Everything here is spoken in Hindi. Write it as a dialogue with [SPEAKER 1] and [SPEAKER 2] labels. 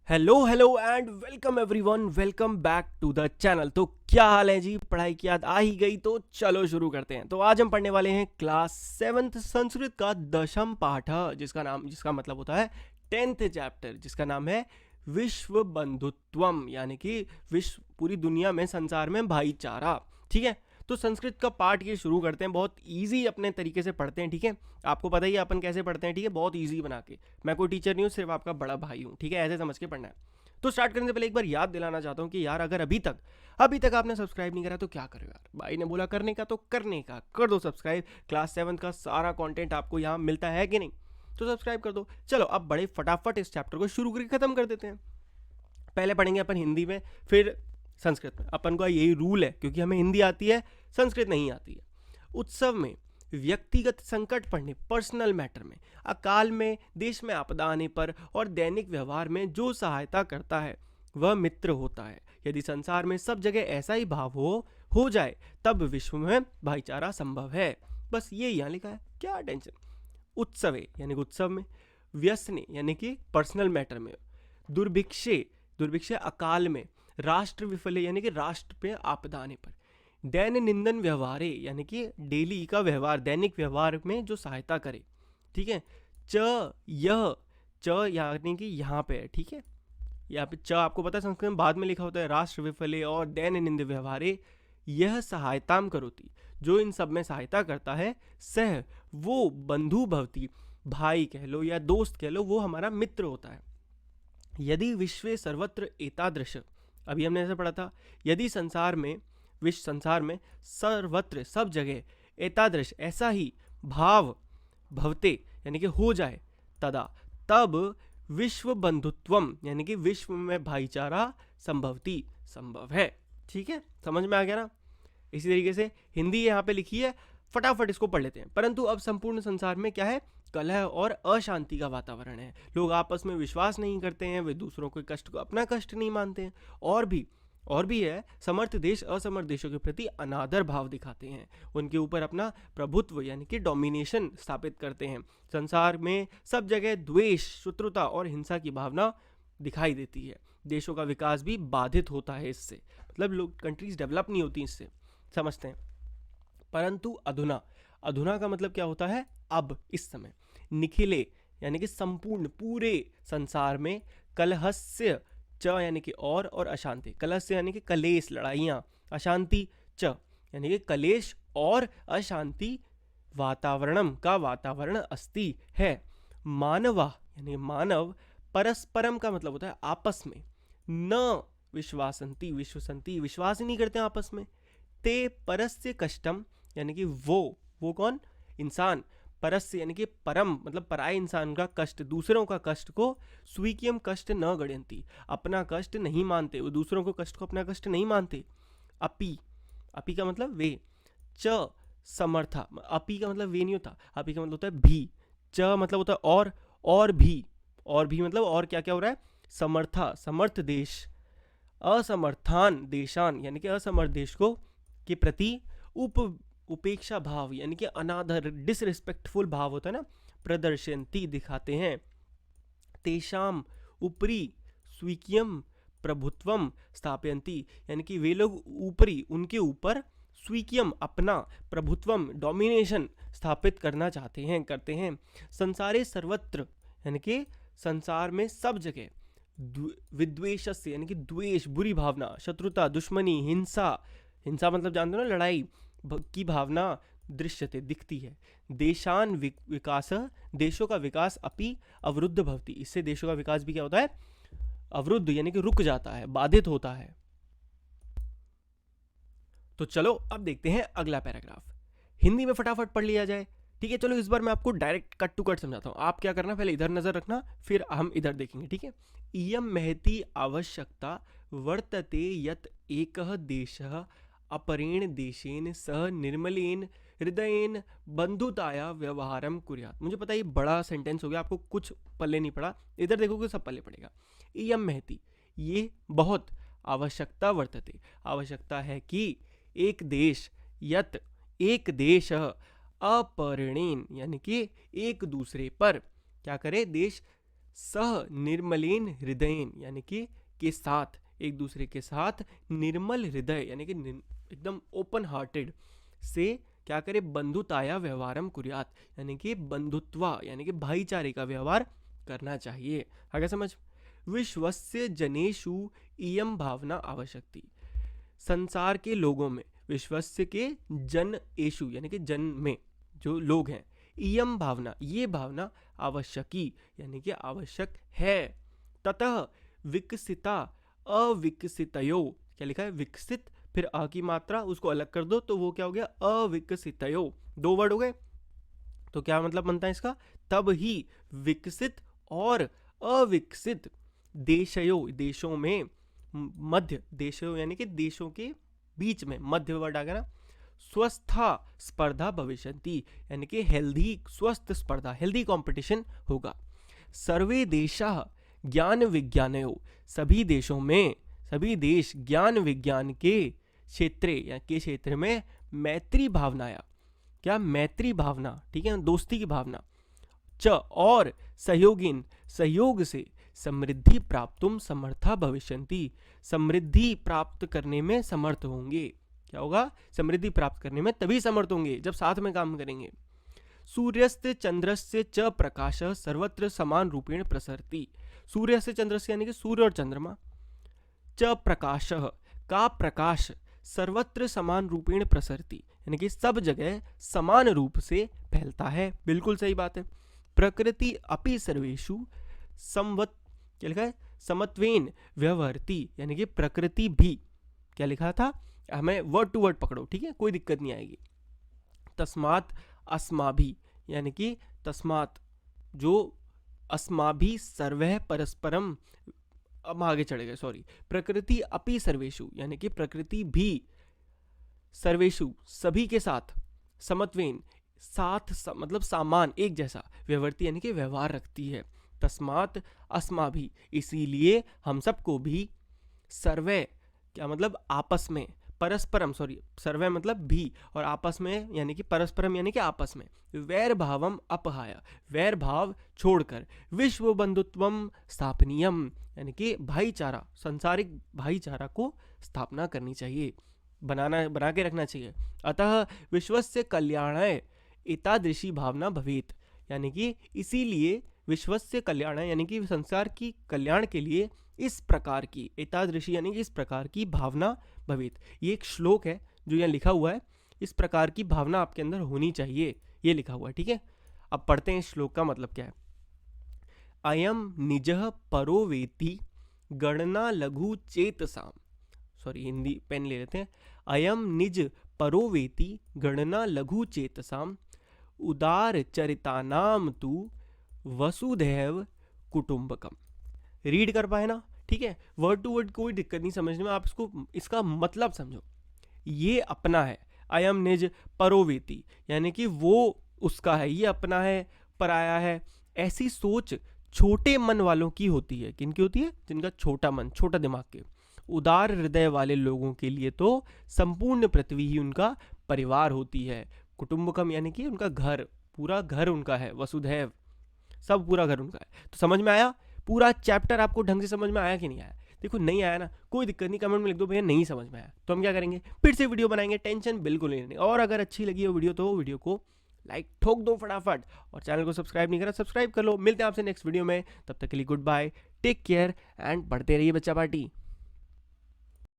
[SPEAKER 1] Hello hello and welcome everyone, welcome back to the channel. तो क्या हाल है जी? पढ़ाई की याद आ ही गई तो चलो शुरू करते हैं। तो आज हम पढ़ने वाले हैं क्लास 7th संस्कृत का दशम पाठ, जिसका मतलब होता है 10th चैप्टर, जिसका नाम है विश्व बंधुत्वम, यानी कि विश्व, पूरी दुनिया में, संसार में भाईचारा। ठीक है, तो संस्कृत का पाठ ये शुरू करते हैं। बहुत इजी अपने तरीके से पढ़ते हैं। ठीक है, आपको पता ही है अपन कैसे पढ़ते हैं। ठीक है, बहुत इजी बना के। मैं कोई टीचर नहीं हूँ, सिर्फ आपका बड़ा भाई हूँ। ठीक है, ऐसे समझ के पढ़ना है। तो स्टार्ट करने से पहले एक बार याद दिलाना चाहता हूँ कि यार, अगर अभी तक आपने सब्सक्राइब नहीं करा तो क्या करो यार। भाई ने बोला करने का तो करने का, कर दो सब्सक्राइब। क्लास 7 का सारा कंटेंट आपको यहाँ मिलता है कि नहीं? तो सब्सक्राइब कर दो। चलो अब बड़े फटाफट इस चैप्टर को शुरू करके खत्म कर देते हैं। पहले पढ़ेंगे अपन हिंदी में, फिर संस्कृत में। अपन का यही रूल है, क्योंकि हमें हिंदी आती है, संस्कृत नहीं आती है। उत्सव में, व्यक्तिगत संकट पड़ने, पर्सनल मैटर में, अकाल में, देश में आपदा आने पर और दैनिक व्यवहार में जो सहायता करता है वह मित्र होता है। यदि संसार में सब जगह ऐसा ही भाव हो जाए तब विश्व में भाईचारा संभव है। बस ये यहाँ लिखा है, क्या टेंशन। उत्सवे यानी कि उत्सव में, व्यसने यानी कि पर्सनल मैटर में, दुर्भिक्षे दुर्भिक्षे अकाल में, राष्ट्र विफले यानी कि राष्ट्र पे आपदा आने पर, दैन निंदन व्यवहारे यानी कि डेली का व्यवहार, दैनिक व्यवहार में जो सहायता करे। ठीक है, च यह, च यानी कि यहाँ पे है। ठीक है, यहाँ पे च आपको पता है संस्कृत में बाद में लिखा होता है, राष्ट्र विफले और दैन निंद व्यवहारे यह सहायताम करोति, जो इन सब में सहायता करता है, सह वो बंधु भवती, भाई कह लो या दोस्त कह लो, वो हमारा मित्र होता है। यदि विश्व सर्वत्र एतादृश, अभी हमने ऐसे पढ़ा था, यदि संसार में सर्वत्र सब जगह, एतादृश ऐसा ही, भाव भवते यानी कि हो जाए, तदा तब विश्व बंधुत्वम यानी कि विश्व में भाईचारा संभवती, संभव है। ठीक है, समझ में आ गया ना? इसी तरीके से हिंदी यहाँ पे लिखी है, फटाफट इसको पढ़ लेते हैं। परंतु अब संपूर्ण संसार में क्या है? कलह और अशांति का वातावरण है। लोग आपस में विश्वास नहीं करते हैं, वे दूसरों के कष्ट को अपना कष्ट नहीं मानते हैं। और भी है, समर्थ देश असमर्थ देशों के प्रति अनादर भाव दिखाते हैं, उनके ऊपर अपना प्रभुत्व यानी कि डोमिनेशन स्थापित करते हैं। संसार में सब जगह द्वेष, शत्रुता और हिंसा की भावना दिखाई देती है। देशों का विकास भी बाधित होता है इससे, मतलब लोग, कंट्रीज डेवलप नहीं होती इससे, समझते हैं। परंतु अधुना, अधुना का मतलब क्या होता है? अब, इस समय। निखिले यानी कि संपूर्ण, पूरे संसार में, कलहस्य च यानी कि और अशांति, कलहस्य यानी कि कलेश, लड़ाइयाँ, अशांति च यानी कि कलेश और अशांति, वातावरणम का वातावरण अस्ति है। मानवा यानी मानव, परस्परम का मतलब होता है आपस में, न विश्वासंती विश्वास ही नहीं करते आपस में, ते परस्य कष्टम यानी कि वो कौन? इंसान। परस्य यानी कि परम, मतलब पराये इंसान का कष्ट, दूसरों का कष्ट को, स्वीकियम कष्ट न गणयंती, अपना कष्ट नहीं मानते, वो दूसरों को कष्ट को अपना कष्ट नहीं मानते। अपी का मतलब वे, च समर्था, अपी का मतलब वे नहीं होता, अपी का मतलब होता है भी, च मतलब होता है और भी मतलब और क्या क्या हो रहा है? समर्था, समर्थ देश, असमर्थान देशान यानी कि असमर्थ देश को के प्रति उपेक्षा भाव यानी कि अनादर, डिसरिस्पेक्टफुल भाव होता है ना, प्रदर्शनती दिखाते हैं। तेषाम ऊपरी स्वीकियम प्रभुत्वम स्थापयंती यानी कि वे लोग ऊपरी, उनके ऊपर, स्वीकियम अपना, प्रभुत्वम डोमिनेशन स्थापित करना चाहते हैं, करते हैं। संसारे सर्वत्र यानी कि संसार में सब जगह, विद्वेषस्य यानी कि द्वेष, बुरी भावना, शत्रुता, दुश्मनी, हिंसा मतलब जानते हो ना, लड़ाई की भावना, दृश्यते दिखती है। देशान विकास, देशों का विकास, अपि अवरुद्ध भवति, इससे देशों का विकास भी क्या होता है? अवरुद्ध यानी कि रुक जाता है, बाधित होता है। तो चलो अब देखते हैं अगला पैराग्राफ, हिंदी में फटाफट पढ़ लिया जाए। ठीक है, चलो इस बार मैं आपको डायरेक्ट कट टू कट समझाता हूँ। आप क्या करना, पहले इधर नजर रखना, फिर हम इधर देखेंगे। ठीक है, इयम महती आवश्यकता वर्तते यत एकः देशः अपरेण देशेन सह निर्मलेन हृदयेन बंधुताया व्यवहारम कुर्यात्। मुझे पता है ये बड़ा सेंटेंस हो गया, आपको कुछ पल्ले नहीं पड़ा, इधर देखोगे सब पल्ले पड़ेगा। इयम महती, ये बहुत, आवश्यकता वर्तते, आवश्यकता है कि, एक देश, यत एक देश, अपरिणेन यानी कि एक दूसरे पर क्या करे? देश सह निर्मलेन हृदयेन यानी कि के साथ, एक दूसरे के साथ, निर्मल हृदय यानी कि एकदम ओपन हार्टेड से क्या करे, बंधुताया व्यवहारम कुर्यात यानी कि बंधुत्वा यानी कि भाईचारे का व्यवहार करना चाहिए। आगे समझ। विश्वस्य जनेषु इयम भावना आवश्यकती, संसार के लोगों में, विश्वस्य के जन एशु यानी कि जन में जो लोग हैं, इयम भावना ये भावना आवश्यकी यानी कि आवश्यक है। ततः विकसिता अविकसितयो, क्या लिखा है, विकसित फिर अ की मात्रा उसको अलग कर दो तो वो क्या हो गया, अविकसितयो, दो वर्ड हो गए। तो क्या मतलब बनता है इसका, तब ही विकसित और अविकसित देशयो, देशों में, मध्य देशों यानी कि देशों के बीच में, मध्य वर्ड आ गया ना, स्वस्था स्पर्धा भविष्यन्ति यानी कि हेल्दी, स्वस्थ स्पर्धा, हेल्दी कंपटीशन होगा। सर्वे देशा ज्ञान विज्ञानयो, सभी देशों में, सभी देश ज्ञान विज्ञान के क्षेत्र या के क्षेत्र में मैत्री भावनाया, क्या मैत्री भावना, ठीक है, दोस्ती की भावना, च और सहयोगिन सहयोग से समृद्धि प्राप्तुम समर्था भविष्यन्ति, समृद्धि प्राप्त करने में समर्थ होंगे। क्या होगा, समृद्धि प्राप्त करने में तभी समर्थ होंगे जब साथ में काम करेंगे। सूर्यस्य चंद्रस्य च प्रकाश सर्वत्र समान रूपेण प्रसरति, सूर्य से चंद्र से यानी कि सूर्य और चंद्रमा, च प्रकाश का प्रकाश, सर्वत्र समान रूपेण प्रसरति यानी कि सब जगह समान रूप से फैलता है, बिल्कुल सही बात है। प्रकृति अपि सर्वेषु समवत, क्या लिखा है, समत्वेन व्यवहरति यानी कि प्रकृति भी, क्या लिखा था, हमें वर्ड टू वर्ड पकड़ो, ठीक है, कोई दिक्कत नहीं आएगी। तस्मात् अस्माभि यानी कि तस्मात् जो अस्माभि सर्वः परस्परम, अब आगे चढ़े गए, सॉरी, प्रकृति अपि सर्वेषु यानी कि प्रकृति भी, सर्वेषु सभी के साथ, समत्वेन साथ मतलब सामान, एक जैसा, व्यवहरती यानी कि व्यवहार रखती है। तस्मात् अस्माभि इसीलिए हम सबको भी, सर्वे क्या मतलब आपस में, परस्परम, सॉरी सर्वे मतलब भी और आपस में यानी कि परस्परम यानी कि आपस में, वैर भावम अपहाय वैर भाव छोड़कर, विश्व बंधुत्वम स्थापनीयम यानी कि भाईचारा, सांसारिक भाईचारा को स्थापना करनी चाहिए, बना के रखना चाहिए। अतः विश्वस्य कल्याणाय एतादृशी भावना भवेत यानी कि इसीलिए विश्वस्य कल्याण यानी कि संसार की कल्याण के लिए इस प्रकार की, एतादृशी यानी कि इस प्रकार की भावना भवेत, ये एक श्लोक है जो यहाँ लिखा हुआ है, इस प्रकार की भावना आपके अंदर होनी चाहिए, ये लिखा हुआ है, ठीक है। अब पढ़ते हैं इस श्लोक का मतलब क्या है। अयम निजः परो वेति गणना लघु चेतसाम, सॉरी हिंदी पेन ले लेते हैं। अयम निज परो वेति गणना लघु चेतसाम उदार चरितानाम तु वसुधैव कुटुंबकम। रीड कर पाए ना, ठीक है, वर्ड टू वर्ड कोई दिक्कत नहीं समझने में, आप इसको, इसका मतलब समझो। ये अपना है, अयम निज परोवेति यानी कि वो उसका है, ये अपना है, पराया है, ऐसी सोच छोटे मन वालों की होती है। किन की होती है, जिनका छोटा मन, छोटा दिमाग के। उदार हृदय वाले लोगों के लिए तो संपूर्ण पृथ्वी ही उनका परिवार होती है। कुटुंबकम यानी कि उनका घर, पूरा घर उनका है, वसुधैव सब पूरा घर उनका है। तो समझ में आया, पूरा चैप्टर आपको ढंग से समझ में आया कि नहीं आया। देखो नहीं आया ना, कोई दिक्कत नहीं, कमेंट में लिख दो भैया नहीं समझ में आया, तो हम क्या करेंगे, फिर से वीडियो बनाएंगे, टेंशन बिल्कुल नहीं लेनी। और अगर अच्छी लगी हो वीडियो तो वीडियो को लाइक ठोक दो फटाफट, और चैनल को सब्सक्राइब नहीं करा सब्सक्राइब कर लो। मिलते हैं आपसे नेक्स्ट वीडियो में, तब तक के लिए goodbye, take care and पढ़ते रहिए बच्चा पार्टी।